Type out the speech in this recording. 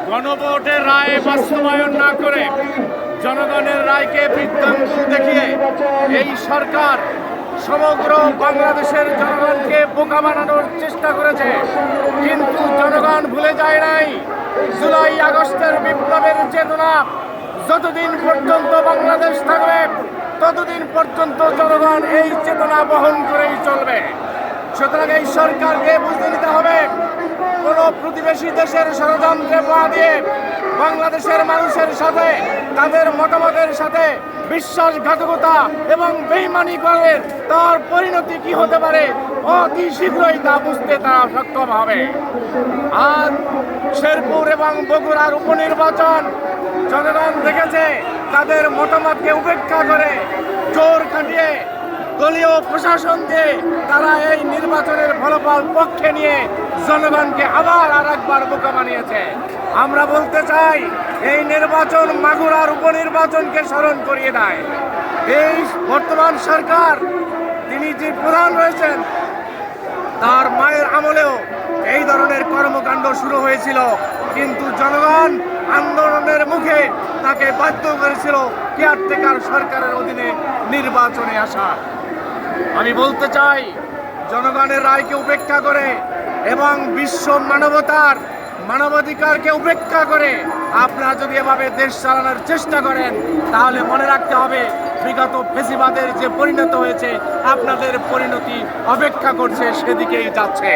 গণভোটের রায় বাস্তবায়ন না করে জনগণের রায়কে বৃত্তাঙ্গুল দেখিয়ে এই সরকার সমগ্র বাংলাদেশের জনগণকে বোকা বানানোর চেষ্টা করেছে। কিন্তু জনগণ ভুলে যায় নাই জুলাই আগস্টের বিপ্লবের চেতনা। যতদিন পর্যন্ত বাংলাদেশ থাকবে ততদিন পর্যন্ত জনগণ এই চেতনা বহন করেই চলবে। সুতরাং এই সরকারকে বুঝে নিতে হবে, কোন প্রতিবেশী দেশের ষড়যন্ত্রে পা দিয়ে বাংলাদেশের মানুষের সাথে তাদের মতামতের সাথে বিশ্বাসঘাতকতা এবং বেইমানি করে তার পরিণতি কি হতে পারে অতি শীঘ্রই তা বুঝতে তারা সক্ষম হবে। আর শেরপুর এবং বগুড়ার উপনির্বাচন জনগণ দেখেছে, তাদের মতামতকে উপেক্ষা করে জোর খাটিয়ে দলীয় প্রশাসন দিয়ে তারা এই নির্বাচনের ফলাফল পক্ষে নিয়ে জনগণকে আবার আরেকবার বোকা বানিয়েছে। আমরা বলতে চাই, এই নির্বাচন মাগুরার উপনির্বাচনকে স্মরণ করিয়ে দেয়। এই বর্তমান সরকার তিনি যে প্রধান রয়েছেন তার মায়ের আমলেও এই ধরনের কর্মকাণ্ড শুরু হয়েছিল, কিন্তু জনগণ আন্দোলনের মুখে তাকে বাধ্য করেছিল কেয়ারটেকার সরকারের অধীনে নির্বাচনে আসা। আমি বলতে চাই, জনগণের রায়কে উপেক্ষা করে এবং বিশ্ব মানবাধিকারকে উপেক্ষা করে আপনারা যদি এভাবে দেশ চালানোর চেষ্টা করেন তাহলে মনে রাখতে হবে বিগত ফেসিবাদের যে পরিণত হয়েছে আপনাদের পরিণতি অপেক্ষা করছে, সেদিকেই যাচ্ছে।